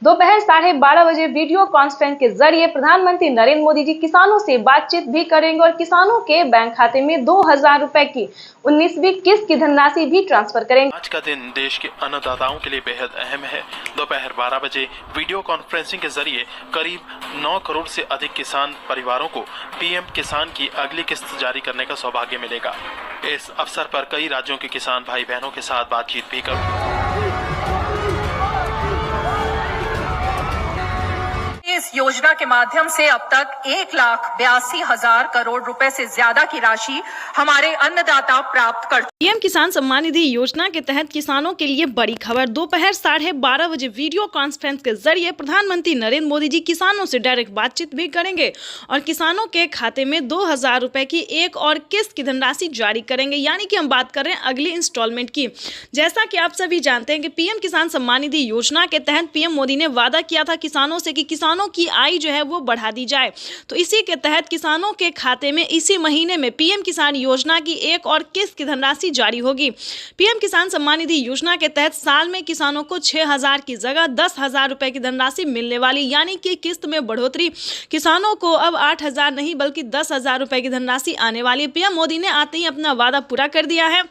दोपहर 12:30 बजे video conference के जरिए प्रधानमंत्री नरेंद्र मोदी जी किसानों से बातचीत भी करेंगे और किसानों के बैंक खाते में 2,000 रुपए की 19वीं किस्त की धनराशि भी ट्रांसफर करेंगे। आज का दिन देश के अन्नदाताओं के लिए बेहद अहम है। दोपहर 12 बजे वीडियो कॉन्फ्रेंसिंग के जरिए करीब 9 करोड़ से अधिक किसान परिवारों को पीएम किसान की अगली किस्त जारी करने का सौभाग्य मिलेगा। इस अवसर पर कई राज्यों के किसान भाई बहनों के साथ बातचीत भी कर इस योजना के माध्यम से अब तक 1,82,000 करोड़ रुपए से ज्यादा की राशि हमारे अन्नदाता प्राप्त कर। पीएम किसान सम्मान निधि योजना के तहत किसानों के लिए बड़ी खबर। दोपहर 12:30 बजे वीडियो कॉन्फ्रेंस के जरिए प्रधानमंत्री नरेंद्र मोदी जी किसानों से डायरेक्ट बातचीत भी करेंगे और किसानों के खाते में 2,000 रुपए की एक और किस्त की धनराशि जारी करेंगे, यानी कि हम बात कर रहे हैं अगली इंस्टॉलमेंट की। जैसा कि आप सभी जानते हैं कि पीएम किसान सम्मान निधि योजना के तहत पीएम मोदी ने वादा किया था किसानों से कि किसानों की आय जो है वो बढ़ा दी जाए। तो इसी के तहत किसानों के खाते में इसी महीने में पीएम किसान योजना की एक और किस्त की धनराशि जारी होगी। पीएम किसान सम्मान निधि योजना के तहत साल में किसानों को 6,000 की जगह 10,000 रुपए की धनराशि मिलने वाली, यानी कि किस्त में बढ़ोतरी। किसानों को अब 8,000 नहीं बल्कि 10,000 रुपए की धनराशि आने वाली है। पीएम मोदी ने आते ही अपना वादा पूरा कर दिया है।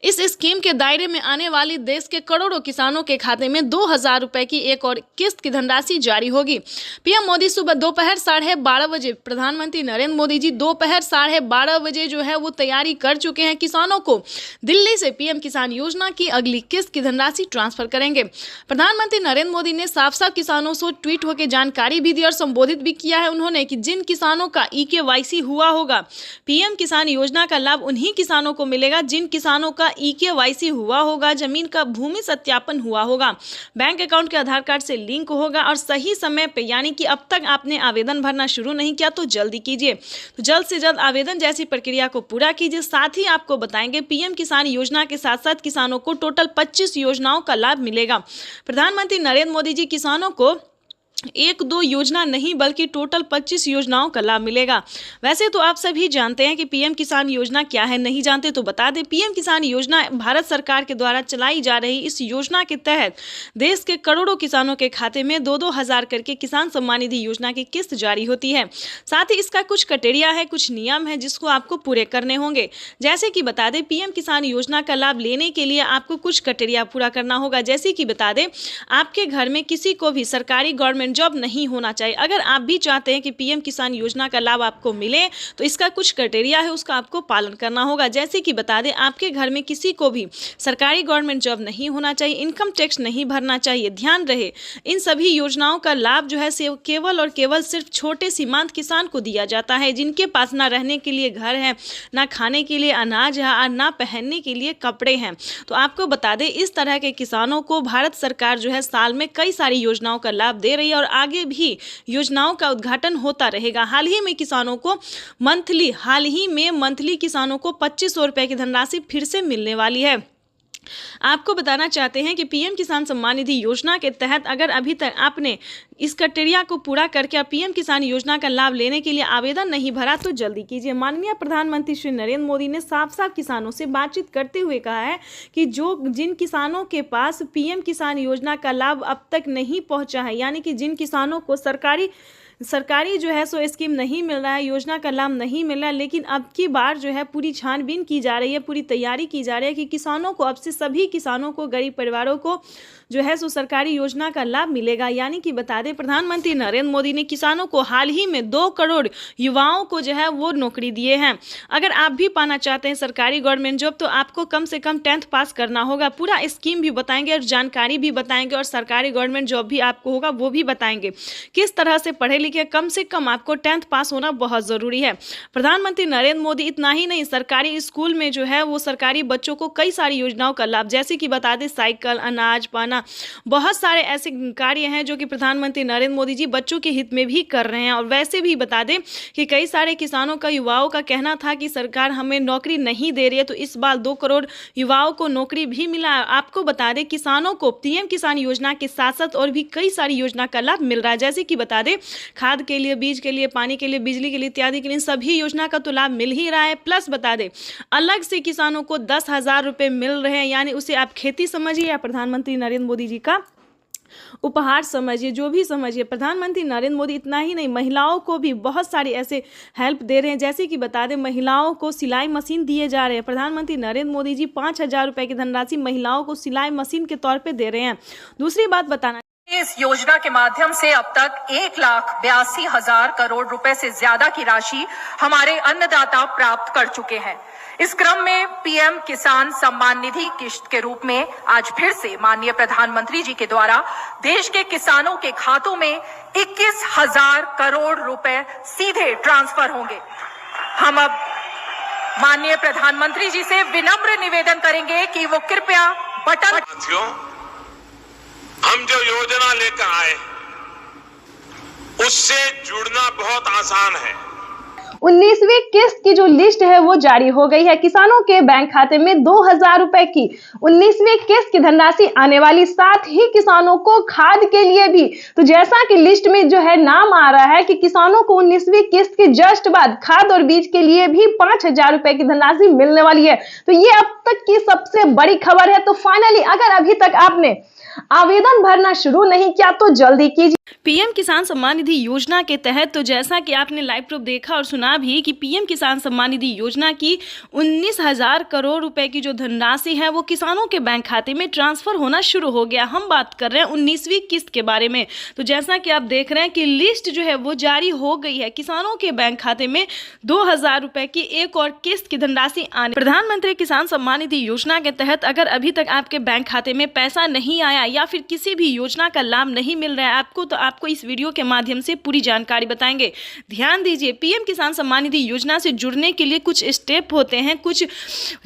इस स्कीम के दायरे में आने वाली देश के करोड़ों किसानों के खाते में 2,000 रुपए की एक और किस्त की धनराशि जारी होगी। पीएम मोदी सुबह दोपहर 12:30 बजे प्रधानमंत्री नरेंद्र मोदी जी दोपहर 12:30 बजे जो है वो तैयारी कर चुके हैं। किसानों को दिल्ली से पीएम किसान योजना की अगली किस्त की धनराशि ट्रांसफर करेंगे। प्रधानमंत्री नरेंद्र मोदी ने साफ साफ किसानों से ट्वीट होकर जानकारी भी दी और संबोधित भी किया है उन्होंने कि जिन किसानों का EKYC हुआ होगा, पीएम किसान योजना का लाभ उन्हीं किसानों को मिलेगा जिन किसानों का EKYC हुआ होगा, जमीन का भूमि सत्यापन हुआ होगा, बैंक अकाउंट के आधार कार्ड से लिंक होगा और सही समय पे, यानी कि अब तक आपने आवेदन भरना शुरू नहीं किया तो जल्दी कीजिए। तो जल्द से जल्द आवेदन जैसी प्रक्रिया को पूरा कीजिए। साथ ही आपको बताएंगे पीएम किसान योजना के साथ साथ किसानों को टोटल 25 योजनाओं का लाभ मिलेगा। प्रधानमंत्री नरेंद्र मोदी जी किसानों को 1-2 योजना नहीं बल्कि टोटल 25 योजनाओं का लाभ मिलेगा। वैसे तो आप सभी जानते हैं कि पीएम किसान योजना क्या है, नहीं जानते तो बता दें। पीएम किसान योजना भारत सरकार के द्वारा चलाई जा रही इस योजना के तहत देश के करोड़ों किसानों के खाते में 2-2 हज़ार करके किसान सम्मान निधि योजना की किस्त जारी होती है। साथ ही इसका कुछ क्राइटेरिया है, कुछ नियम है जिसको आपको पूरे करने होंगे। जैसे कि बता दें पीएम किसान योजना का लाभ लेने के लिए आपको कुछ क्राइटेरिया पूरा करना होगा। जैसे कि बता दें आपके घर में किसी को भी सरकारी गवर्नमेंट जॉब नहीं होना चाहिए। अगर आप भी चाहते हैं कि पीएम किसान योजना का लाभ आपको मिले तो इसका कुछ क्राइटेरिया है, उसका आपको पालन करना होगा। जैसे कि बता दें आपके घर में किसी को भी सरकारी गवर्नमेंट जॉब नहीं होना चाहिए, इनकम टैक्स नहीं भरना चाहिए। ध्यान रहे इन सभी योजनाओं का लाभ जो है केवल और केवल सिर्फ छोटे सीमांत किसान को दिया जाता है, जिनके पास ना रहने के लिए घर है, ना खाने के लिए अनाज है और ना पहनने के लिए कपड़े हैं। तो आपको बता दें इस तरह के किसानों को भारत सरकार जो है साल में कई सारी योजनाओं का लाभ दे रही है और आगे भी योजनाओं का उद्घाटन होता रहेगा। हाल ही में मंथली किसानों को 2,500 रुपए की धनराशि फिर से मिलने वाली है। आपको बताना चाहते हैं कि पीएम किसान सम्मान निधि योजना के तहत अगर अभी तक आपने इस क्राइटेरिया को पूरा करके पीएम किसान योजना का लाभ लेने के लिए आवेदन नहीं भरा तो जल्दी कीजिए। माननीय प्रधानमंत्री श्री नरेंद्र मोदी ने साफ साफ किसानों से बातचीत करते हुए कहा है कि जिन किसानों के पास पीएम किसान योजना का लाभ अब तक नहीं पहुंचा है, यानी कि जिन किसानों को सरकारी जो है सो स्कीम नहीं मिल रहा है, योजना का लाभ नहीं मिल रहा है, लेकिन अब की बार जो है पूरी छानबीन की जा रही है, पूरी तैयारी की जा रही है कि किसानों को अब से सभी किसानों को, गरीब परिवारों को जो है सो सरकारी योजना का लाभ मिलेगा। यानी कि बता दें प्रधानमंत्री नरेंद्र मोदी ने किसानों को हाल ही में 2 करोड़ युवाओं को जो है वो नौकरी दिए हैं। अगर आप भी पाना चाहते हैं सरकारी गवर्नमेंट जॉब तो आपको कम से कम 10th पास करना होगा। पूरा स्कीम भी बताएंगे और जानकारी भी बताएंगे और सरकारी गवर्नमेंट जॉब भी आपको होगा वो भी बताएंगे। किस तरह से पढ़े लिखे, कम से कम आपको 10th पास होना बहुत ज़रूरी है। प्रधानमंत्री नरेंद्र मोदी इतना ही नहीं, सरकारी स्कूल में जो है वो सरकारी बच्चों को कई सारी योजनाओं का लाभ, जैसे कि बता दें साइकिल, अनाज, पाना, बहुत सारे ऐसे कार्य हैं जो कि प्रधानमंत्री नरेंद्र मोदी जी बच्चों के हित में भी कर रहे हैं। और वैसे भी बता दें कि कई सारे किसानों का, युवाओं का कहना था कि सरकार हमें नौकरी नहीं दे रही है, तो इस बार 2 करोड़ युवाओं को नौकरी भी मिला। आपको बता दें किसानों को पीएम किसान योजना के साथ साथ और भी कई सारी योजना का लाभ मिल रहा है। जैसे कि बता दें खाद के लिए, बीज के लिए, पानी के लिए, बिजली के लिए इत्यादि के लिए सभी योजना का तो लाभ मिल ही रहा है। प्लस बता दें अलग से किसानों को 10,000 रुपए मिल रहे हैं, यानी उसे आप खेती समझिए या प्रधानमंत्री नरेंद्र मोदी जी का उपहार समझिए, जो भी समझिए, प्रधानमंत्री नरेंद्र मोदी इतना ही नहीं, महिलाओं को भी बहुत सारी ऐसे हेल्प दे रहे हैं। जैसे कि बता दें, महिलाओं को सिलाई मशीन दिए जा रहे हैं। प्रधानमंत्री नरेंद्र मोदी जी 5,000 रुपये की धनराशि महिलाओं को सिलाई मशीन के तौर पे दे रहे हैं। दूसरी बात बताना, इस योजना के माध्यम से अब तक 1,82,000 करोड़ रुपए से ज्यादा की राशि हमारे अन्नदाता प्राप्त कर चुके हैं। इस क्रम में पीएम किसान सम्मान निधि किश्त के रूप में आज फिर से माननीय प्रधानमंत्री जी के द्वारा देश के किसानों के खातों में 21,000 करोड़ रुपए सीधे ट्रांसफर होंगे। हम अब माननीय प्रधानमंत्री जी से विनम्र निवेदन करेंगे कि वो कृपया बटन। हम जो योजना लेकर आए उससे जुड़ना बहुत आसान है। 19वीं किस्त की जो लिस्ट है वो जारी हो गई है। किसानों के बैंक खाते में 2,000 रुपए की 19वीं किस्त की धनराशि आने वाली, साथ ही किसानों को खाद के लिए भी। तो जैसा कि लिस्ट में जो है नाम आ रहा है कि किसानों को 19वीं किस्त के जस्ट बाद खाद और बीज के लिए भी 5,000 रुपए की धनराशि मिलने वाली है। तो ये अब तक की सबसे बड़ी खबर है। तो फाइनली अगर अभी तक आपने आवेदन भरना शुरू नहीं किया तो जल्दी कीजिए। पीएम किसान सम्मान निधि योजना के तहत, तो जैसा कि आपने लाइव प्रूफ देखा और सुना भी कि पीएम किसान सम्मान निधि योजना की 19,000 करोड़ रुपए की जो धनराशि है वो किसानों के बैंक खाते में ट्रांसफर होना शुरू हो गया। हम बात कर रहे हैं 19वीं किस्त के बारे में। तो जैसा कि आप देख रहे हैं कि लिस्ट जो है वो जारी हो गई है। किसानों के बैंक खाते में 2,000 रुपए की एक और किस्त की धनराशि आने। प्रधानमंत्री किसान सम्मान निधि योजना के तहत अगर अभी तक आपके बैंक खाते में पैसा नहीं आया या फिर किसी भी योजना का लाभ नहीं मिल रहा है आपको, तो आपको इस वीडियो के माध्यम से पूरी जानकारी बताएंगे। ध्यान दीजिए, पीएम किसान सम्मान निधि योजना से जुड़ने के लिए कुछ स्टेप होते हैं, कुछ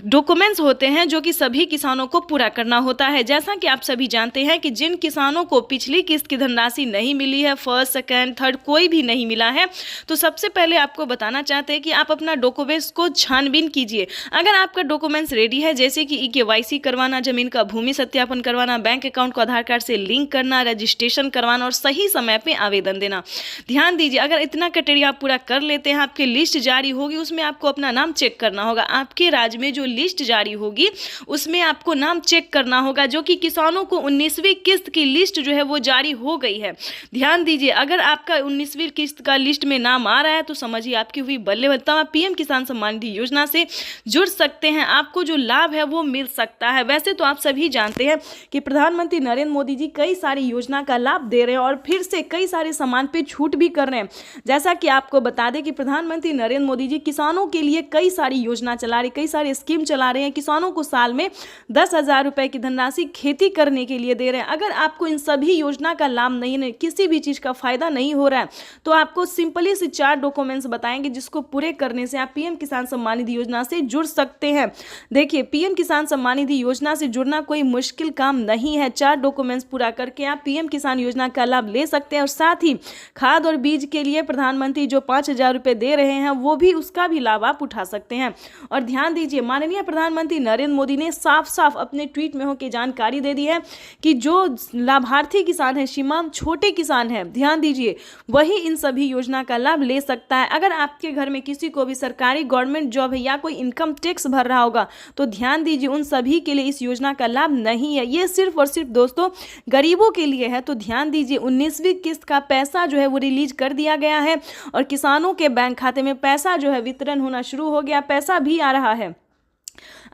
डॉक्यूमेंट्स होते हैं जो कि सभी किसानों को पूरा करना होता है। जैसा कि आप सभी जानते हैं कि जिन किसानों को पिछली किस्त की धनराशि नहीं मिली है, फर्स्ट, सेकंड, थर्ड कोई भी नहीं मिला है, तो सबसे पहले आपको बताना चाहते हैं कि आप अपना डॉक्यूमेंट्स को छानबीन कीजिए। अगर आपका डॉक्यूमेंट्स रेडी है, जैसे कि KYC करवाना, जमीन का भूमि सत्यापन करवाना, बैंक अकाउंट को आधार कार्ड से लिंक करना, रजिस्ट्रेशन करवाना और सही समय पे आवेदन देना। ध्यान दीजिए, अगर इतना क्राइटेरिया आप पूरा कर लेते हैं, आपकी लिस्ट जारी होगी, उसमें आपको अपना नाम चेक करना होगा। आपके राज्य में जो लिस्ट जारी होगी उसमें आपको नाम चेक करना होगा, जो कि किसानों को 19वीं किस्त की लिस्ट जो है वो जारी हो गई है। ध्यान दीजिए, अगर आपका 19वीं किस्त का लिस्ट में नाम आ रहा है तो समझिए आपकी हुई बल्ले बल्ले। आप पीएम किसान सम्मान निधि योजना से जुड़ सकते हैं, आपको जो लाभ है वो मिल सकता है। वैसे तो आप सभी जानते हैं कि प्रधानमंत्री नरेंद्र मोदी जी कई सारी योजना का लाभ दे रहे हैं और फिर से कई सारे सामान पे छूट भी कर रहे हैं। जैसा कि आपको बता दें कि प्रधानमंत्री नरेंद्र मोदी जी किसानों के लिए कई सारी योजना चला रहे, कई सारे स्कीम चला रहे हैं। किसानों को साल में 10,000 रुपए की धनराशि खेती करने के लिए दे रहे हैं। अगर आपको इन सभी योजना का लाभ नहीं, किसी भी चीज़ का फायदा नहीं हो रहा है, तो आपको सिंपली से 4 डॉक्यूमेंट्स बताएंगे जिसको पूरे करने से आप पीएम किसान सम्मान निधि योजना से जुड़ सकते हैं। देखिए, पीएम किसान सम्मान निधि योजना से जुड़ना कोई मुश्किल काम नहीं है। 4 डॉक्यूमेंट्स पूरा करके आप पीएम किसान योजना का लाभ ले सकते हैं और साथ ही खाद और बीज के लिए प्रधानमंत्री जो 5,000 रुपए दे रहे हैं वो भी, उसका भी लाभ आप उठा सकते हैं। और ध्यान दीजिए, माननीय प्रधानमंत्री नरेंद्र मोदी ने साफ साफ अपने ट्वीट में होकर जानकारी दे दी है कि जो लाभार्थी किसान है, सीमांत छोटे किसान है, ध्यान दीजिए, वही इन सभी योजना का लाभ ले सकता है। अगर आपके घर में किसी को भी सरकारी गवर्नमेंट जॉब है या कोई इनकम टैक्स भर रहा होगा तो ध्यान दीजिए, उन सभी के लिए इस योजना का लाभ नहीं है। ये सिर्फ और सिर्फ दोस्तों गरीबों के लिए है। तो ध्यान दीजिए, 19वीं किस्त का पैसा जो है वो रिलीज कर दिया गया है और किसानों के बैंक खाते में पैसा जो है वितरण होना शुरू हो गया, पैसा भी आ रहा है।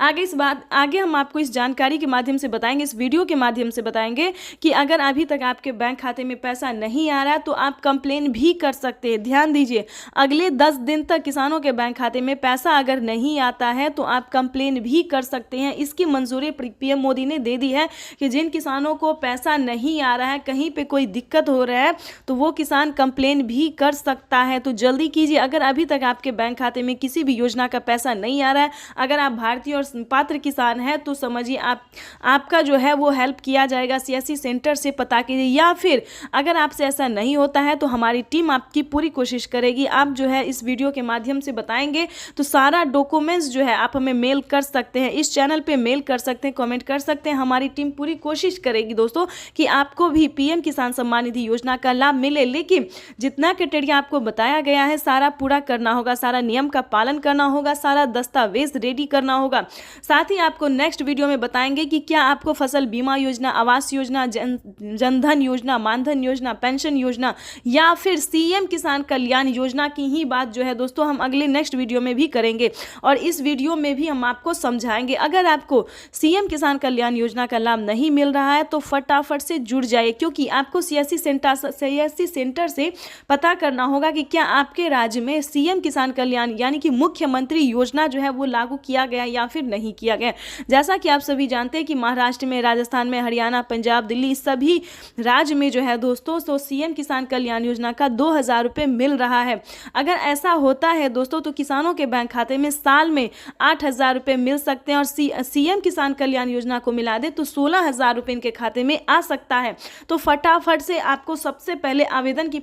आगे हम आपको इस जानकारी के माध्यम से बताएंगे, इस वीडियो के माध्यम से बताएंगे कि अगर अभी तक आपके बैंक खाते में पैसा नहीं आ रहा तो आप कंप्लेन भी कर सकते हैं। ध्यान दीजिए, अगले 10 दिन तक किसानों के बैंक खाते में पैसा अगर नहीं आता है तो आप कंप्लेन भी कर सकते हैं। इसकी मंजूरी पीएम मोदी ने दे दी है कि जिन किसानों को पैसा नहीं आ रहा है, कहीं पर कोई दिक्कत हो रहा है, तो वो किसान कंप्लेन भी कर सकता है। तो जल्दी कीजिए, अगर अभी तक आपके बैंक खाते में किसी भी योजना का पैसा नहीं आ रहा है, अगर आप भारतीय और पात्र किसान है तो समझिए आपका जो है वो हेल्प किया जाएगा। CSC सेंटर से पता कीजिए, या फिर अगर आपसे ऐसा नहीं होता है तो हमारी टीम आपकी पूरी कोशिश करेगी। आप जो है इस वीडियो के माध्यम से बताएंगे तो सारा डॉक्यूमेंट्स जो है आप हमें मेल कर सकते हैं, इस चैनल पे मेल कर सकते हैं, कमेंट कर सकते हैं। हमारी टीम पूरी कोशिश करेगी दोस्तों कि आपको भी पीएम किसान सम्मान निधि योजना का लाभ मिले। लेकिन जितना क्राइटेरिया आपको बताया गया है सारा पूरा करना होगा, सारा नियम का पालन करना होगा, सारा दस्तावेज रेडी करना होगा। साथ ही आपको नेक्स्ट वीडियो में बताएंगे कि क्या आपको फसल बीमा योजना, आवास योजना, जनधन योजना, मानधन योजना, पेंशन योजना या फिर सीएम किसान कल्याण योजना की ही बात जो है दोस्तों हम अगले नेक्स्ट वीडियो में भी करेंगे। और इस वीडियो में भी हम आपको समझाएंगे, अगर आपको सीएम किसान कल्याण योजना का लाभ नहीं मिल रहा है तो फटाफट से जुड़ जाइए, क्योंकि आपको सीएससी सेंटर से पता करना होगा कि क्या आपके राज्य में सीएम किसान कल्याण यानी कि मुख्यमंत्री योजना जो है वो लागू किया गया या फिर नहीं किया गया। जैसा कि आप सभी जानते हैं कि महाराष्ट्र में, राजस्थान में, हरियाणा, पंजाब, दिल्ली सभी राज्य में जो है दोस्तों तो सीएम किसान कल्याण योजना का 2000 रुपये मिल रहा है। अगर ऐसा होता है दोस्तों तो किसानों के बैंक खाते में साल में 8000 रुपये मिल सकते हैं और सीएम किसान कल्याण योजना को मिला दे तो 16000 रुपये इनके खाते में आ सकता है। तो फटाफट से आपको सबसे पहले आवेदन की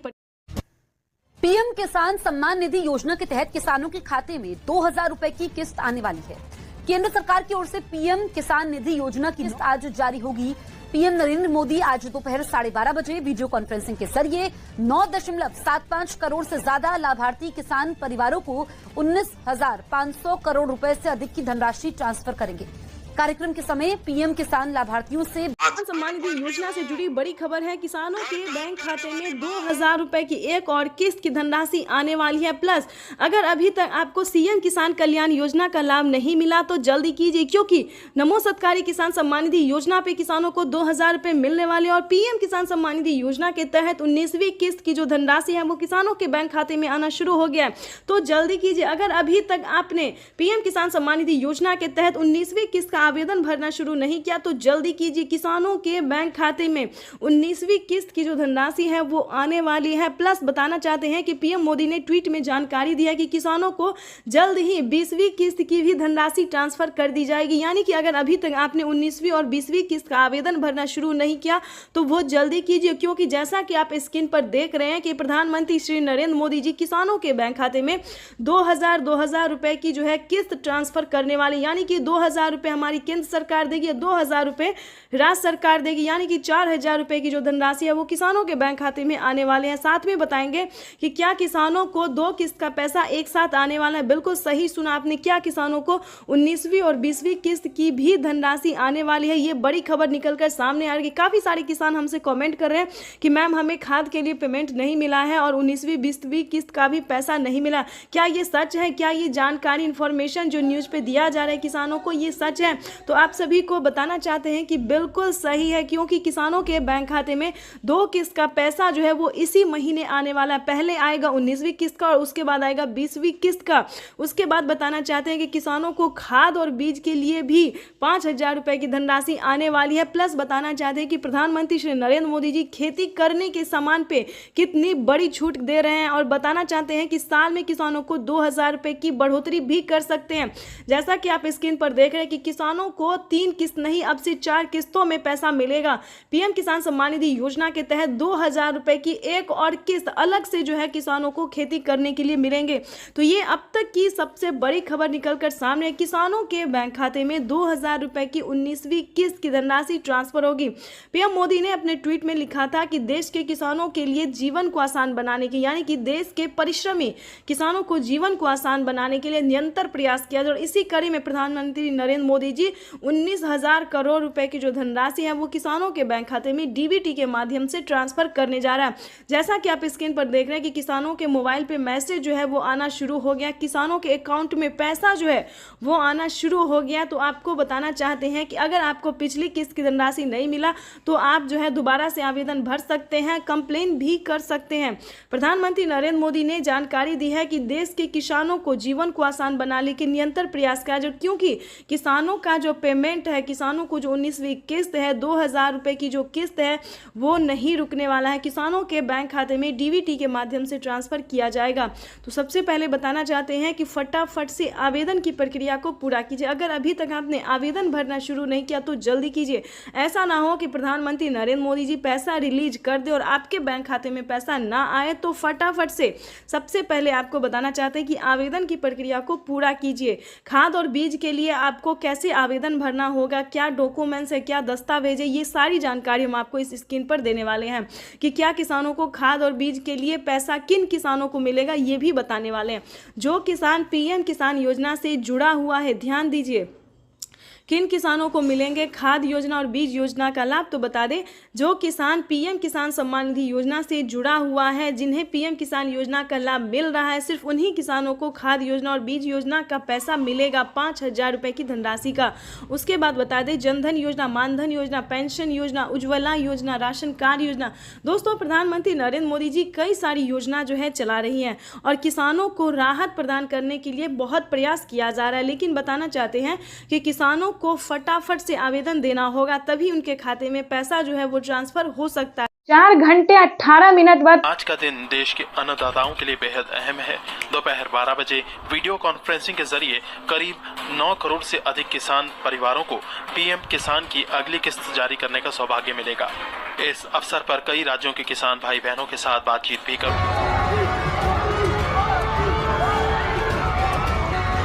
पीएम किसान सम्मान निधि योजना के तहत किसानों के खाते में 2000 रुपए की किस्त आने वाली है। केंद्र सरकार की ओर से पीएम किसान निधि योजना की किस्त आज जारी होगी। पीएम नरेंद्र मोदी आज दोपहर 12:30 बजे वीडियो कॉन्फ्रेंसिंग के जरिए 9.75 करोड़ से ज्यादा लाभार्थी किसान परिवारों को 19,500 करोड़ रुपए से अधिक की धनराशि ट्रांसफर करेंगे। कार्यक्रम के समय पीएम किसान लाभार्थियों से सम्मान निधि योजना से जुड़ी बड़ी खबर है। किसानों के बैंक खाते में 2000 रुपए की एक और किस्त की धनराशि आने वाली है। प्लस अगर अभी तक आपको सीएम किसान कल्याण योजना का लाभ नहीं मिला तो जल्दी कीजिए, क्योंकि नमो सत्कारी किसान सम्मान निधि योजना पे किसानों को 2000 रुपए मिलने वाले और पीएम किसान सम्मान निधि योजना के तहत 19वीं किस्त की जो धनराशि है वो किसानों के बैंक खाते में आना शुरू हो गया है। तो जल्दी कीजिए, अगर अभी तक आपने पीएम किसान सम्मान निधि योजना के तहत 19वीं किस्त का आवेदन भरना शुरू नहीं किया तो जल्दी कीजिए। किसानों के बैंक खाते में 19वीं किस्त की जो धनराशि है वो आने वाली है। प्लस बताना चाहते हैं कि पीएम मोदी ने ट्वीट में जानकारी दी है कि किसानों को जल्द ही 20वीं किस्त की भी धनराशि ट्रांसफर कर दी जाएगी। यानी कि अगर अभी तक आपने 19वीं और 20वीं किस्त का आवेदन भरना शुरू नहीं किया तो वो जल्दी कीजिए, क्योंकि जैसा कि आप स्क्रीन पर देख रहे हैं कि प्रधानमंत्री श्री नरेंद्र मोदी जी किसानों के बैंक खाते में 2000 रुपए की जो है किस्त ट्रांसफर करने वाले, यानी कि 2000 रुपए हमारी केंद्र सरकार देगी, 2000 रुपए राज्य सरकार देगी, यानी कि 4000 रुपए की जो धनराशि है वो किसानों के बैंक खाते में आने वाले हैं। साथ में बताएंगे कि क्या किसानों को 2 किस्त का पैसा एक साथ आने वाला है। बिल्कुल सही सुना आपने, क्या किसानों को 19वीं और 20वीं किस्त की भी धनराशि आने वाली है। ये बड़ी खबर निकलकर सामने आ रही है। काफी सारे किसान हमसे कमेंट कर रहे हैं कि मैम हमें खाद के लिए पेमेंट नहीं मिला है और 19वीं 20वीं किस्त का भी पैसा नहीं मिला। क्या ये सच है? क्या ये जानकारी इन्फॉर्मेशन जो न्यूज पे दिया जा रहा है किसानों को ये सच है? तो आप सभी को बताना चाहते हैं कि बिल्कुल सही है, क्योंकि किसानों के बैंक खाते में 2 किस्त का पैसा जो है वो इसी महीने आने वाला है। पहले आएगा 19वीं किस्त का और उसके बाद आएगा 20वीं किस्त का। उसके बाद बताना चाहते हैं कि किसानों को खाद और बीज के लिए भी 5000 रुपए की धनराशि आने वाली है। प्लस बताना चाहते हैं कि प्रधानमंत्री श्री नरेंद्र मोदी जी खेती करने के सामान पे कितनी बड़ी छूट दे रहे हैं और बताना चाहते हैं कि साल में किसानों को 2000 रुपए की बढ़ोतरी भी कर सकते हैं। जैसा कि आप स्क्रीन पर देख रहे हैं कि किसानों को 3 किस्त नहीं अब से 4 किस्तों में पैसा मिलेगा। पीएम किसान सम्मान निधि योजना के तहत 2000 रुपए की एक और किस्त अलग से जो है किसानों को खेती करने के लिए मिलेंगे। तो ये अब तक की सबसे बड़ी खबर निकलकर सामने है। किसानों के बैंक खाते में 2000 रुपए की 19वीं किस्त की धनराशि ट्रांसफर होगी। पीएम मोदी ने अपने ट्वीट में लिखा था कि देश के किसानों के लिए जीवन को आसान बनाने के, यानी कि देश के परिश्रमी किसानों को जीवन को आसान बनाने के लिए निरंतर प्रयास किया जाए। और इसी कड़ी में प्रधानमंत्री नरेंद्र मोदी जी 19,000 करोड़ रुपए की जो धनराशि है वो किसानों के बैंक खाते में डीबीटी के माध्यम से ट्रांसफर करने जा रहा है। जैसा कि आप स्क्रीन पर देख रहे हैं कि किसानों के मोबाइल पे मैसेज जो है वो आना शुरू हो गया, किसानों के अकाउंट में पैसा जो है वो आना शुरू हो गया। तो आपको बताना चाहते हैं कि अगर आपको पिछली किस्त की धनराशि नहीं मिला तो आप जो है दोबारा से आवेदन भर सकते हैं, कंप्लेन भी कर सकते हैं। प्रधानमंत्री नरेंद्र मोदी ने जानकारी दी है कि देश के किसानों को जीवन को आसान बनाने के निरंतर प्रयास किया जाए, क्योंकि किसानों का जो पेमेंट है, किसानों को जो 19वीं किस्त है 2000 रुपए की जो किस्त है वो नहीं रुकने वाला है। किसानों के बैंक खाते में डीबीटी के माध्यम से ट्रांसफर किया जाएगा। तो सबसे पहले बताना चाहते हैं कि फटाफट से आवेदन की प्रक्रिया को पूरा कीजिए। अगर अभी तक आपने आवेदन भरना शुरू नहीं किया तो जल्दी कीजिए। ऐसा ना हो कि प्रधानमंत्री नरेंद्र मोदी जी पैसा रिलीज कर दे और आपके बैंक खाते में पैसा ना आए। तो फटाफट से सबसे पहले आपको बताना चाहते हैं कि आवेदन की प्रक्रिया को पूरा कीजिए। खाद और बीज के लिए आपको कैसे आवेदन भरना होगा, क्या डॉक्यूमेंट्स है, क्या दस्तावेज है, ये सारी जानकारी हम आपको इस स्क्रीन पर देने वाले हैं। कि क्या किसानों को खाद और बीज के लिए पैसा किन किसानों को मिलेगा ये भी बताने वाले हैं। जो किसान पीएम किसान योजना से जुड़ा हुआ है, ध्यान दीजिए, किन किसानों को मिलेंगे खाद योजना और बीज योजना का लाभ। तो बता दें, जो किसान पीएम किसान सम्मान निधि योजना से जुड़ा हुआ है, जिन्हें पीएम किसान योजना का लाभ मिल रहा है, सिर्फ उन्हीं किसानों को खाद योजना और बीज योजना का पैसा मिलेगा 5,000 रुपये की धनराशि का। उसके बाद बता दें, जनधन योजना, मानधन योजना, पेंशन योजना, उज्ज्वला योजना, राशन कार्ड योजना। दोस्तों, प्रधानमंत्री नरेंद्र मोदी जी कई सारी योजना जो है चला रही हैं और किसानों को राहत प्रदान करने के लिए बहुत प्रयास किया जा रहा है। लेकिन बताना चाहते हैं कि किसानों को फटाफट से आवेदन देना होगा, तभी उनके खाते में पैसा जो है वो ट्रांसफर हो सकता है। 4 घंटे 18 मिनट बाद आज का दिन देश के अन्नदाताओं के लिए बेहद अहम है। दोपहर 12 बजे वीडियो कॉन्फ्रेंसिंग के जरिए करीब 9 करोड़ से अधिक किसान परिवारों को पीएम किसान की अगली किस्त जारी करने का सौभाग्य मिलेगा। इस अवसर पर कई राज्यों के किसान भाई बहनों के साथ बातचीत भी करूंगा।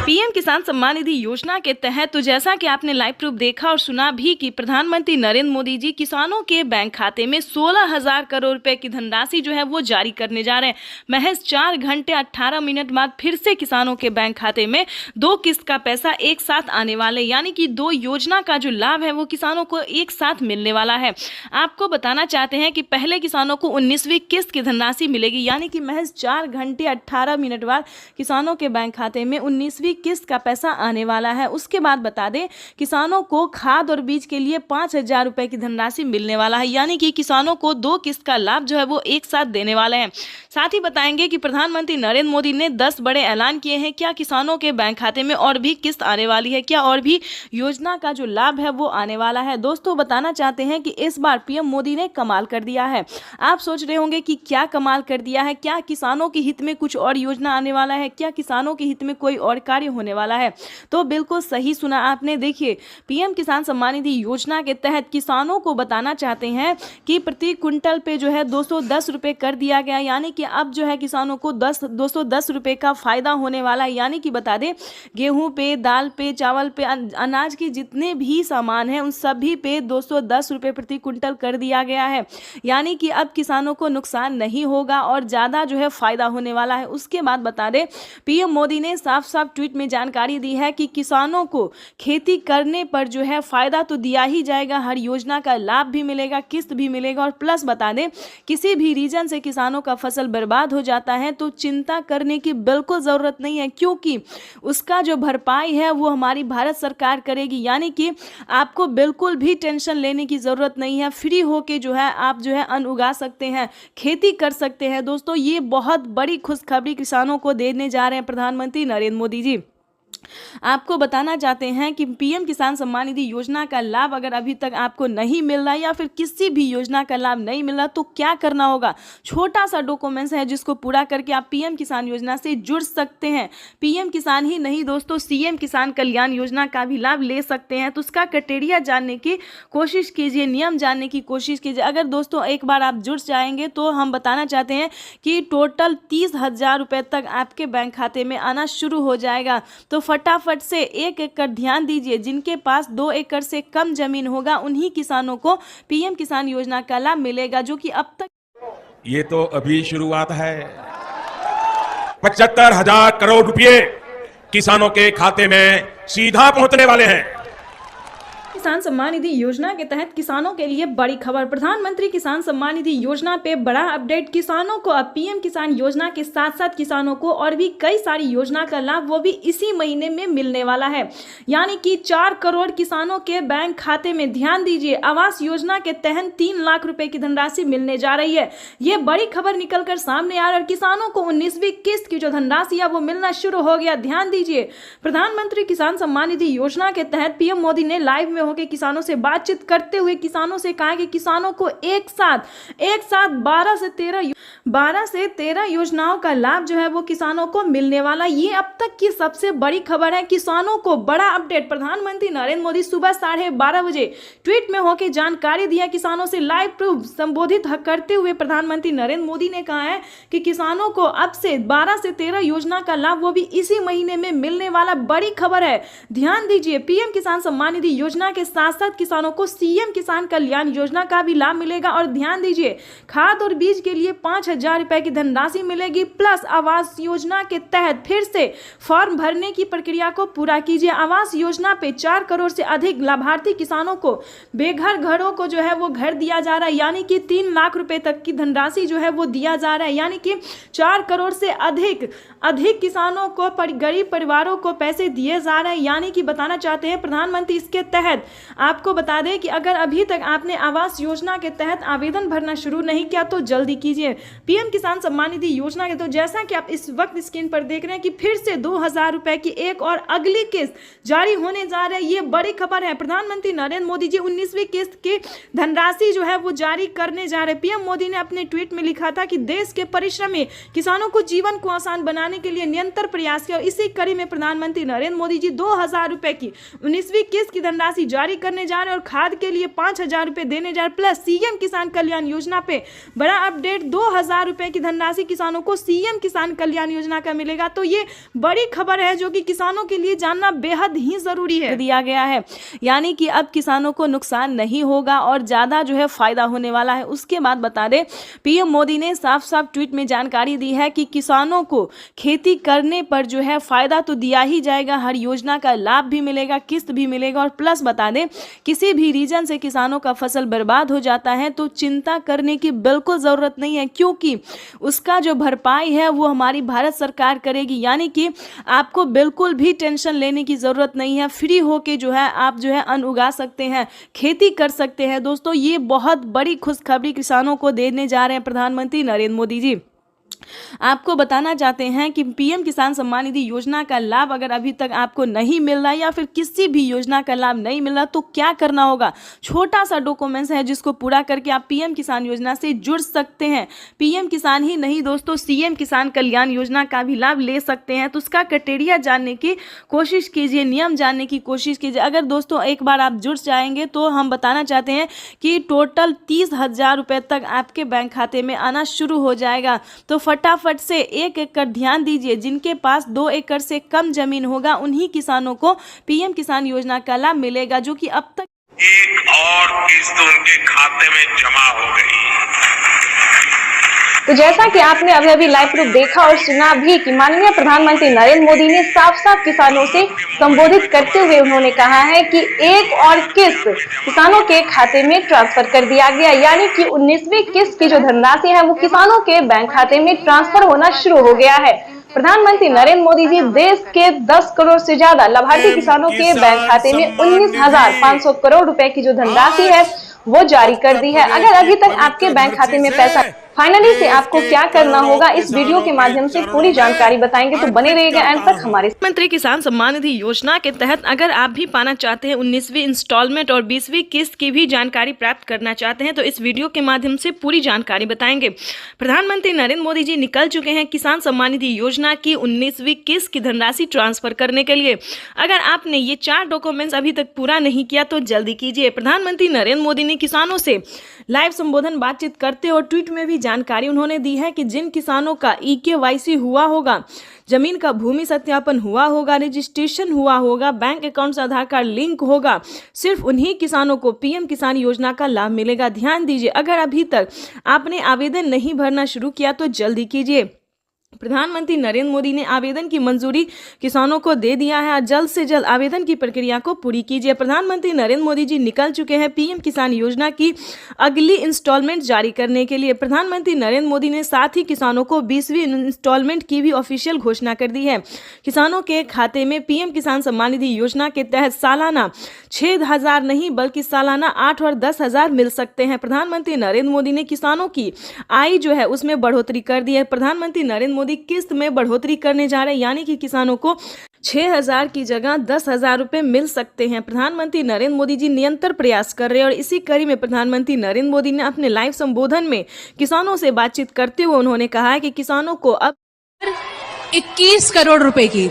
पीएम किसान सम्मान निधि योजना के तहत तो जैसा कि आपने लाइव प्रूफ देखा और सुना भी कि प्रधानमंत्री नरेंद्र मोदी जी किसानों के बैंक खाते में 16,000 करोड़ रुपए की धनराशि जो है वो जारी करने जा रहे हैं। महज 4 घंटे 18 मिनट बाद फिर से किसानों के बैंक खाते में 2 किस्त का पैसा एक साथ आने वाले, यानी कि 2 योजना का जो लाभ है वो किसानों को एक साथ मिलने वाला है। आपको बताना चाहते हैं कि पहले किसानों को 19वीं किस्त की धनराशि मिलेगी, यानी कि महज 4 घंटे 18 मिनट बाद किसानों के बैंक खाते में 19वीं किस्त का पैसा आने वाला है। उसके बाद बता दें, किसानों को खाद और बीज के लिए 5,000 रुपए की धनराशि मिलने वाला है, यानी कि किसानों को 2 किस्त का लाभ जो है वो एक साथ देने वाले हैं। साथ ही बताएंगे कि प्रधानमंत्री नरेंद्र मोदी ने 10 बड़े ऐलान किए हैं। क्या किसानों के बैंक खाते में और भी किस्त आने वाली है? क्या और भी योजना का जो लाभ है वो आने वाला है? दोस्तों, बताना चाहते हैं कि इस बार पीएम मोदी ने कमाल कर दिया है। आप सोच रहे होंगे कि क्या कमाल कर दिया है, क्या किसानों के हित में कुछ और योजना आने वाला है, क्या किसानों के हित में कोई और कार्य होने वाला है? तो बिल्कुल सही सुना आपने। देखिए, पीएम किसान सम्मान निधि योजना के तहत किसानों को बताना चाहते हैं कि प्रति क्विंटल पे जो है 210 रुपए कर दिया गया, यानी कि अब जो है किसानों को 210 रुपए का फायदा होने वाला है। यानी कि बता दें, गेहूं पे, दाल पे, चावल पे, अनाज के जितने भी सामान हैं उन सभी पे 210 रुपए प्रति क्विंटल कर दिया गया है, यानी कि अब किसानों को नुकसान नहीं होगा और ज़्यादा जो है फायदा होने वाला है। उसके बाद बता दें, पीएम मोदी ने साफ साफ ट्वीट में जानकारी दी है कि किसानों को खेती करने पर जो है फायदा तो दिया ही जाएगा, हर योजना का लाभ भी मिलेगा, किस्त भी मिलेगा और प्लस बता दें, किसी भी रीजन से किसानों का फसल बर्बाद हो जाता है तो चिंता करने की बिल्कुल ज़रूरत नहीं है, क्योंकि उसका जो भरपाई है वो हमारी भारत सरकार करेगी। यानी कि आपको बिल्कुल भी टेंशन लेने की ज़रूरत नहीं है, फ्री होके जो है आप जो है अन्न उगा सकते हैं, खेती कर सकते हैं। दोस्तों, ये बहुत बड़ी खुशखबरी किसानों को देने जा रहे हैं प्रधानमंत्री नरेंद्र मोदी जी। आपको बताना चाहते हैं कि पीएम किसान सम्मान निधि योजना का लाभ अगर अभी तक आपको नहीं मिल रहा या फिर किसी भी योजना का लाभ नहीं मिल रहा तो क्या करना होगा। छोटा सा डॉक्यूमेंट्स है जिसको पूरा करके आप पीएम किसान योजना से जुड़ सकते हैं। पीएम किसान ही नहीं दोस्तों, सीएम किसान कल्याण योजना का भी लाभ ले सकते हैं। तो उसका क्राइटेरिया जानने की कोशिश कीजिए, नियम जानने की कोशिश कीजिए। अगर दोस्तों एक बार आप जुड़ जाएंगे तो हम बताना चाहते हैं कि टोटल 30,000 रुपये तक आपके बैंक खाते में आना शुरू हो जाएगा। तो फटाफट से 1 एकड़ ध्यान दीजिए, जिनके पास 2 एकड़ से कम जमीन होगा उन्हीं किसानों को पीएम किसान योजना का लाभ मिलेगा, जो कि अब तक ये तो अभी शुरुआत है। 75,000 करोड़ रुपए किसानों के खाते में सीधा पहुंचने वाले हैं। किसान सम्मान निधि योजना के तहत किसानों के लिए बड़ी खबर। प्रधानमंत्री किसान सम्मान निधि योजना पे बड़ा अपडेट। किसानों को अब पीएम किसान योजना के साथ साथ किसानों को और भी कई सारी योजना का लाभ वो भी इसी महीने में मिलने वाला है, यानी कि 4 करोड़ किसानों के बैंक खाते में। ध्यान दीजिए, आवास योजना के तहत 3 लाख रुपए की धनराशि मिलने जा रही है। ये बड़ी खबर निकलकर सामने आ रही है और किसानों को 19वीं किस्त की जो धनराशि है वो मिलना शुरू हो गया। ध्यान दीजिए, प्रधानमंत्री किसान सम्मान निधि योजना के तहत पीएम मोदी ने लाइव में के किसानों से बातचीत करते हुए किसानों से कहा कि किसानों को एक साथ 12 से 13 योजनाओं का लाभ जो है वो किसानों को मिलने वाला। ये अब तक की सबसे बड़ी खबर है। किसानों को बड़ा अपडेट। प्रधानमंत्री नरेंद्र मोदी सुबह 12:30 बजे ट्वीट में होकर जानकारी दिया। किसानों से लाइव प्रूफ संबोधित करते हुए प्रधानमंत्री नरेंद्र मोदी ने कहा है कि किसानों को अब से 12 से 13 योजना का लाभ वो भी इसी महीने में मिलने वाला। बड़ी खबर है, ध्यान दीजिए। पीएम किसान सम्मान निधि योजना के साथ साथ किसानों को सीएम किसान कल्याण योजना का भी लाभ मिलेगा। और ध्यान दीजिए, खाद और बीज के लिए 5,000 रुपए की धनराशि मिलेगी, प्लस आवास योजना के तहत फिर से फॉर्म भरने की प्रक्रिया को पूरा कीजिए। आवास योजना पे 4 करोड़ से अधिक लाभार्थी किसानों को बेघर घरों को जो है वो घर दिया जा रहा है, यानी कि 3 लाख रुपए तक की धनराशि जो है वो दिया जा रहा है, यानी कि 4 करोड़ से अधिक किसानों को, गरीब परिवारों को पैसे दिए जा रहे हैं। यानी कि बताना चाहते हैं प्रधानमंत्री इसके तहत आपको बता दें कि अगर अभी तक आपने आवास योजना के तहत आवेदन भरना शुरू नहीं किया तो जल्दी कीजिए। पीएम किसान सम्मान निधि योजना के तो जैसा कि आप इस वक्त स्क्रीन पर देख रहे हैं कि फिर से 2,000 रुपए की एक और अगली किस्त जारी होने जा रही है। ये बड़ी खबर है। प्रधानमंत्री नरेंद्र मोदी जी 19वीं किस्त की धनराशि जो है वो जारी करने जा रहे हैं। पीएम मोदी ने अपने ट्वीट में लिखा था कि देश के परिश्रमी किसानों को जीवन को आसान बनाने के लिए निरंतर प्रयास किया। और इसी कड़ी में प्रधानमंत्री नरेंद्र मोदी जी 2,000 रुपए की 19वीं किस्त की धनराशि जारी करने जा रहे हैं और खाद के लिए 5,000 रुपए देने जा रहे, प्लस सीएम किसान कल्याण योजना पे बड़ा अपडेट, 2,000 रुपए की धनराशि किसानों को सीएम किसान कल्याण योजना का मिलेगा। तो ये बड़ी खबर है जो कि किसानों के लिए जानना बेहद ही जरूरी है, दिया गया है। यानी कि अब किसानों को नुकसान नहीं होगा और ज्यादा जो है फायदा होने वाला है। उसके बाद बता दें, पीएम मोदी ने साफ साफ ट्वीट में जानकारी दी है कि किसानों को खेती करने पर जो है फायदा तो दिया ही जाएगा, हर योजना का लाभ भी मिलेगा, किस्त भी मिलेगा। और प्लस बता दें, किसी भी रीजन से किसानों का फसल बर्बाद हो जाता है तो चिंता करने की बिल्कुल जरूरत नहीं है, क्योंकि उसका जो भरपाई है वो हमारी भारत सरकार करेगी। यानी कि आपको बिल्कुल भी टेंशन लेने की जरूरत नहीं है, फ्री होके जो है आप जो है अन्न उगा सकते हैं, खेती कर सकते हैं। दोस्तों, ये बहुत बड़ी खुशखबरी किसानों को देने जा रहे हैं प्रधानमंत्री नरेंद्र मोदी जी। आपको बताना चाहते हैं कि पीएम किसान सम्मान निधि योजना का लाभ अगर अभी तक आपको नहीं मिल रहा या फिर किसी भी योजना का लाभ नहीं मिल रहा तो क्या करना होगा। छोटा सा डॉक्यूमेंट्स है जिसको पूरा करके आप पीएम किसान योजना से जुड़ सकते हैं। पीएम किसान ही नहीं दोस्तों, सीएम किसान कल्याण योजना का भी लाभ ले सकते हैं। तो उसका क्राइटेरिया जानने की कोशिश कीजिए, नियम जानने की कोशिश कीजिए। अगर दोस्तों एक बार आप जुड़ जाएंगे तो हम बताना चाहते हैं कि टोटल 30,000 रुपये तक आपके बैंक खाते में आना शुरू हो जाएगा। तो फटाफट से 1 एकड़ ध्यान दीजिए, जिनके पास 2 एकड़ से कम जमीन होगा उन्हीं किसानों को पीएम किसान योजना का लाभ मिलेगा, जो कि अब तक एक और किस्त उनके खाते में जमा हो गई। तो जैसा कि आपने अभी लाइव प्रूफ देखा और सुना भी कि माननीय प्रधानमंत्री नरेंद्र मोदी ने साफ साफ किसानों से संबोधित करते हुए उन्होंने कहा है कि एक और किस्त किसानों के खाते में ट्रांसफर कर दिया गया, यानी कि 19वीं किस्त की जो धनराशि है वो किसानों के बैंक खाते में ट्रांसफर होना शुरू हो गया है। प्रधानमंत्री नरेंद्र मोदी जी देश के 10 करोड़ से ज्यादा लाभार्थी किसानों के बैंक खाते में 19,500 करोड़ रुपए की जो धनराशि है वो जारी कर दी है। अगर अभी तक आपके बैंक खाते में पैसा फाइनली से आपको क्या करना होगा, इस वीडियो के माध्यम से पूरी जानकारी बताएंगे, तो बने रहिएगा एंड तक हमारे। प्रधानमंत्री किसान सम्मान निधि योजना के तहत अगर आप भी पाना चाहते हैं 19वीं इंस्टॉलमेंट और 20वीं किस्त की भी जानकारी प्राप्त करना चाहते हैं तो इस वीडियो के माध्यम से पूरी जानकारी बताएंगे। प्रधानमंत्री नरेंद्र मोदी जी निकल चुके हैं किसान सम्मान निधि योजना की 19वीं किस्त की धनराशि ट्रांसफर करने के लिए। अगर आपने ये 4 डॉक्यूमेंट्स अभी तक पूरा नहीं किया तो जल्दी कीजिए। प्रधानमंत्री नरेंद्र मोदी ने किसानों से लाइव संबोधन बातचीत करते और ट्वीट में भी जानकारी उन्होंने दी है कि जिन किसानों का eKYC हुआ होगा, जमीन का भूमि सत्यापन हुआ होगा, रजिस्ट्रेशन हुआ होगा, बैंक अकाउंट से आधार कार्ड लिंक होगा, सिर्फ उन्हीं किसानों को पीएम किसान योजना का लाभ मिलेगा। ध्यान दीजिए, अगर अभी तक आपने आवेदन नहीं भरना शुरू किया तो जल्दी कीजिए। प्रधानमंत्री नरेंद्र मोदी ने आवेदन की मंजूरी किसानों को दे दिया है। जल्द से जल्द आवेदन की प्रक्रिया को पूरी कीजिए। प्रधानमंत्री नरेंद्र मोदी जी निकल चुके हैं पीएम किसान योजना की अगली इंस्टॉलमेंट जारी करने के लिए। प्रधानमंत्री नरेंद्र मोदी ने साथ ही किसानों को 20वीं इंस्टॉलमेंट की भी ऑफिशियल घोषणा कर दी है। किसानों के खाते में पीएम किसान सम्मान निधि योजना के तहत सालाना 6,000 नहीं बल्कि सालाना 8 और 10,000 मिल सकते हैं। प्रधानमंत्री नरेंद्र मोदी ने किसानों की आय जो है उसमें बढ़ोतरी कर दी है। प्रधानमंत्री नरेंद्र मोदी किस्त में बढ़ोतरी करने जा रहे हैं, यानी कि किसानों को 6,000 की जगह 10,000 रुपए मिल सकते हैं। प्रधानमंत्री नरेंद्र मोदी जी निरंतर प्रयास कर रहे हैं और इसी कड़ी में प्रधानमंत्री नरेंद्र मोदी ने अपने लाइव संबोधन में किसानों से बातचीत करते हुए उन्होंने कहा है कि किसानों को अब 21 करोड़ रुपए की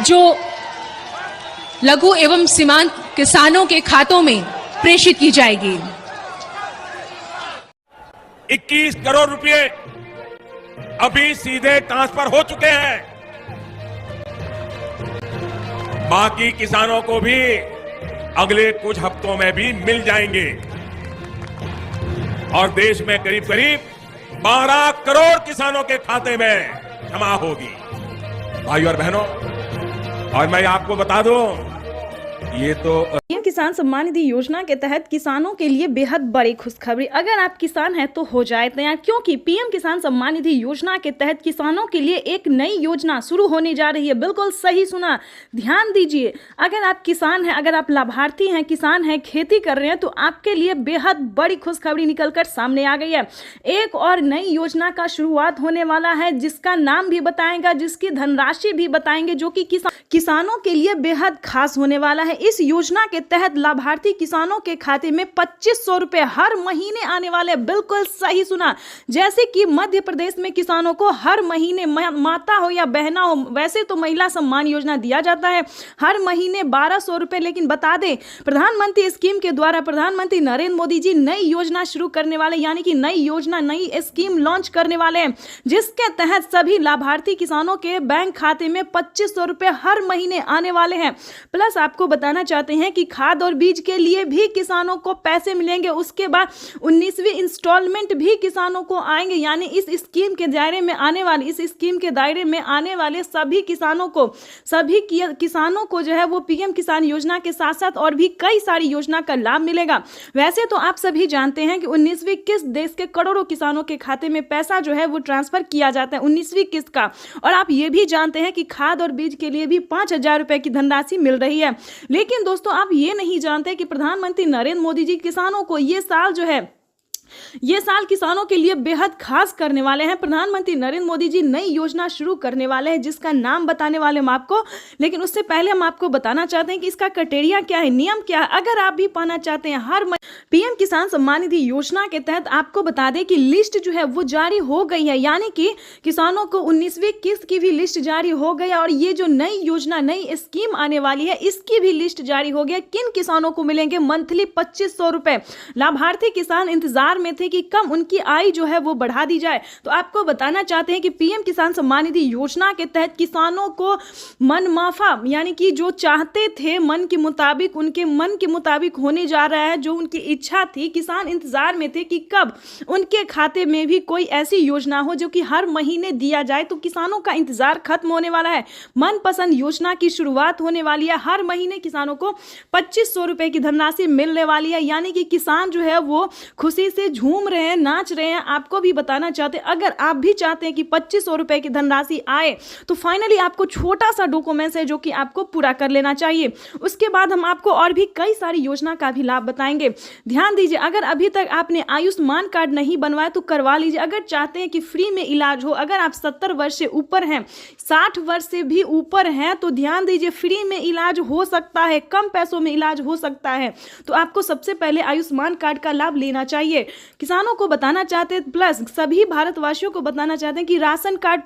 जो लघु एवं सीमांत किसानों के खातों में प्रेषित की जाएगी। 21 करोड़ रुपए अभी सीधे ट्रांसफर हो चुके हैं। बाकी किसानों को भी अगले कुछ हफ्तों में भी मिल जाएंगे और देश में करीब करीब 12 करोड़ किसानों के खाते में जमा होगी। भाइयों और बहनों, और मैं आपको बता दूं, ये तो पीएम किसान सम्मान निधि योजना के तहत किसानों के लिए बेहद बड़ी खुशखबरी। अगर आप किसान हैं तो हो जाए तैयार, क्योंकि पीएम किसान सम्मान निधि योजना के तहत किसानों के लिए एक नई योजना शुरू होने जा रही है। बिल्कुल सही सुना, ध्यान दीजिए। अगर आप किसान हैं, अगर आप लाभार्थी हैं, किसान हैं, खेती कर रहे हैं, तो आपके लिए बेहद बड़ी खुशखबरी निकलकर सामने आ गई है। एक और नई योजना का शुरुआत होने वाला है, जिसका नाम भी बताएगा, जिसकी धनराशि भी बताएंगे, जो कि किसानों के लिए बेहद खास होने वाला है। इस योजना के तहत लाभार्थी किसानों के खाते में 2500 रुपए हर महीने आने वाले। बिल्कुल सही सुना। जैसे कि मध्य प्रदेश में किसानों को हर महीने, माता हो या बहना हो, वैसे तो महिला सम्मान योजना दिया जाता है हर महीने 1200 रुपए, लेकिन बता दें प्रधानमंत्री स्कीम के द्वारा प्रधानमंत्री नरेंद्र मोदी जी नई योजना शुरू करने वाले, यानी कि नई योजना, नई स्कीम लॉन्च करने वाले हैं, जिसके तहत सभी लाभार्थी किसानों के बैंक खाते में 2500 रुपए हर महीने आने वाले हैं। प्लस आपको बताना चाहते हैं कि खाद और बीज के लिए भी किसानों को पैसे मिलेंगे। उसके बाद 19वीं इंस्टॉलमेंट भी किसानों को आएंगे, यानी इस स्कीम के दायरे में आने वाले, इस स्कीम के दायरे में आने वाले सभी किसानों को जो है वो पीएम किसान योजना के साथ साथ और भी कई सारी योजना का लाभ मिलेगा। वैसे तो आप सभी जानते हैं कि 19वीं किस्त देश के करोड़ों किसानों के खाते में पैसा जो है वो ट्रांसफर किया जाता है 19वीं किस्त का। और आप ये भी जानते हैं कि खाद और बीज के लिए भी 5000 रुपए की धनराशि मिल रही है। लेकिन दोस्तों, आप ये नहीं जानते कि प्रधानमंत्री नरेंद्र मोदी जी किसानों को ये साल किसानों के लिए बेहद खास करने वाले हैं। प्रधानमंत्री नरेंद्र मोदी जी नई योजना शुरू करने वाले हैं, जिसका नाम बताने वाले हम आपको। लेकिन उससे पहले हम आपको बताना चाहते हैं कि इसका क्राइटेरिया क्या है, नियम क्या है। अगर आप भी पाना चाहते हैं हर पीएम किसान सम्मान निधि योजना के तहत, आपको बता दें कि लिस्ट जो है वो जारी हो गई है, यानी कि किसानों को 19वीं किस्त की भी लिस्ट जारी हो गई और ये जो नई योजना, नई स्कीम आने वाली है, इसकी भी लिस्ट जारी हो गया। किन किसानों को मिलेंगे मंथली 2500 रुपए। लाभार्थी किसान इंतजार में थे कि कम उनकी आय जो है वो बढ़ा दी जाए। तो आपको बताना चाहते हैं कि पीएम किसान सम्मान निधि योजना के तहत किसानों को मनमाफा, यानी कि जो चाहते थे मन के मुताबिक, उनके मन के मुताबिक होने जा रहा है, जो उनकी इच्छा थी। किसान इंतजार में थे कि कब उनके खाते में भी कोई ऐसी योजना हो जो कि हर महीने दिया जाए। तो किसानों का इंतजार खत्म होने वाला है। मनपसंद योजना की शुरुआत होने वाली है। हर महीने किसानों को 2500 रुपए की धनराशि मिलने वाली है, यानी कि किसान जो है वो खुशी से झूम रहे हैं, नाच रहे हैं। आपको भी बताना चाहते हैं, अगर आप भी चाहते हैं कि 2500 रुपए की धनराशि आए, तो फाइनली आपको छोटा सा डॉक्यूमेंट्स है जो कि आपको पूरा कर लेना चाहिए। उसके बाद हम आपको और भी कई सारी योजना का भी लाभ बताएंगे। ध्यान दीजिए, अगर अभी तक आपने आयुष्मान कार्ड नहीं बनवाया तो करवा लीजिए। अगर चाहते हैं कि फ्री में इलाज हो, अगर आप 70 वर्ष से ऊपर हैं, 60 वर्ष से भी ऊपर हैं, तो ध्यान दीजिए, फ्री में इलाज हो सकता है, कम पैसों में इलाज हो सकता है। तो आपको सबसे पहले आयुष्मान कार्ड का लाभ लेना चाहिए। किसानों को बताना चाहते हैं, प्लस सभी भारतवासियों को बताना चाहते हैं कि राशन कार्ड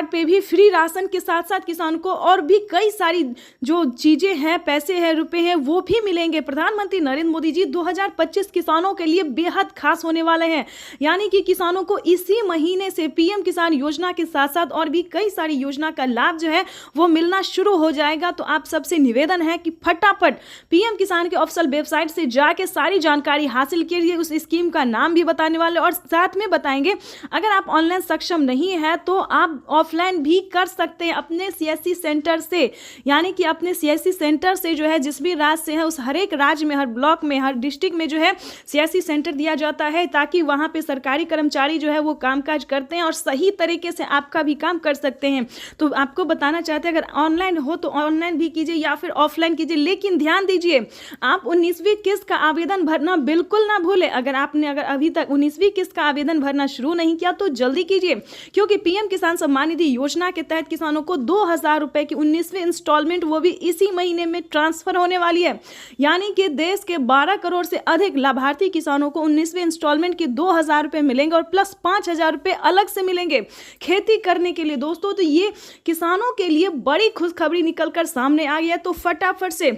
पे भी फ्री राशन के साथ साथ किसान को और भी कई सारी जो चीजें हैं, पैसे हैं, रुपए हैं, वो भी मिलेंगे। प्रधानमंत्री नरेंद्र मोदी जी 2025 किसानों के लिए बेहद खास होने वाले हैं, यानी कि किसानों को इसी महीने से पीएम किसान योजना के साथ साथ और भी कई सारी योजना का लाभ जो है वो मिलना शुरू हो जाएगा। तो आप सबसे निवेदन है कि फटाफट पीएम किसान के ऑफिशियल वेबसाइट से जाके सारी जानकारी हासिल कीजिए। उस स्कीम का नाम भी बताने वाले और साथ में बताएंगे, अगर आप ऑनलाइन सक्षम नहीं है तो आप ऑफलाइन भी कर सकते हैं अपने सीएससी सेंटर से, यानी कि अपने सीएससी सेंटर से जो है, जिस भी राज्य से है उस हर एक राज्य में, हर ब्लॉक में, हर डिस्ट्रिक्ट में जो है सीएससी सेंटर दिया जाता है, ताकि वहां पे सरकारी कर्मचारी जो है वो कामकाज करते हैं और सही तरीके से आपका भी काम कर सकते हैं। तो आपको बताना चाहते हैं, अगर ऑनलाइन हो तो ऑनलाइन भी कीजिए या फिर ऑफलाइन कीजिए। लेकिन ध्यान दीजिए, आप 19वीं किस्त का आवेदन भरना बिल्कुल ना भूले। अगर अभी तक 19वीं किस्त का आवेदन भरना शुरू नहीं किया तो जल्दी कीजिए, क्योंकि पीएम किसान सम्मान निधि योजना के तहत किसानों को 2000 रुपए की 19वीं इंस्टॉलमेंट वो भी इसी महीने में ट्रांसफर होने वाली है। यानी कि देश के 12 करोड़ से अधिक लाभार्थी किसानों को 19वीं इंस्टॉलमेंट के 2000 रुपए मिलेंगे और प्लस 5000 रुपए अलग से मिलेंगे खेती करने के लिए। दोस्तों, तो ये किसानों के लिए बड़ी खुशखबरी निकलकर सामने आ गई है। तो फटाफट से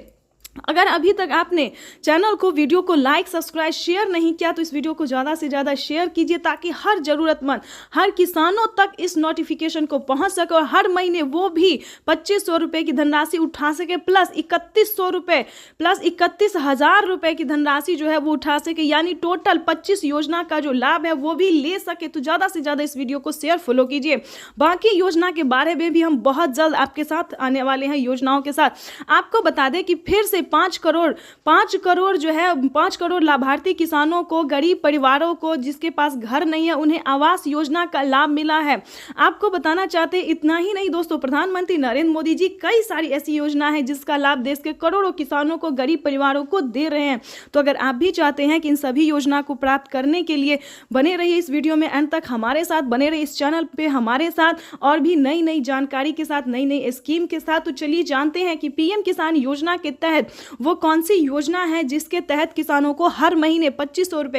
अगर अभी तक आपने चैनल को, वीडियो को लाइक, सब्सक्राइब, शेयर नहीं किया तो इस वीडियो को ज़्यादा से ज़्यादा शेयर कीजिए ताकि हर ज़रूरतमंद, हर किसानों तक इस नोटिफिकेशन को पहुंच सके और हर महीने वो भी 2500 रुपये की धनराशि उठा सके, प्लस 3100 रुपये, प्लस 31,000 रुपये की धनराशि जो है वो उठा सके, यानी टोटल 25 योजना का जो लाभ है वो भी ले सके। तो ज़्यादा से ज़्यादा इस वीडियो को शेयर, फॉलो कीजिए। बाकी योजना के बारे में भी हम बहुत जल्द आपके साथ आने वाले हैं योजनाओं के साथ। आपको बता दें कि फिर से 5 करोड़ जो है 5 करोड़ लाभार्थी किसानों को, गरीब परिवारों को जिसके पास घर नहीं है, उन्हें आवास योजना का लाभ मिला है। आपको बताना चाहते हैं, इतना ही नहीं दोस्तों, प्रधानमंत्री नरेंद्र मोदी जी कई सारी ऐसी योजना है जिसका लाभ देश के करोड़ों किसानों को, गरीब परिवारों को दे रहे हैं। तो अगर आप भी चाहते हैं कि इन सभी योजना को प्राप्त करने के लिए बने रहिए इस वीडियो में अंत तक, हमारे साथ बने रहिए इस चैनल पे हमारे साथ, और भी नई नई जानकारी के साथ, नई नई स्कीम के साथ। तो चलिए जानते हैं कि पीएम किसान योजना के तहत वो कौन सी योजना है जिसके तहत किसानों को हर महीने 2500 रुपये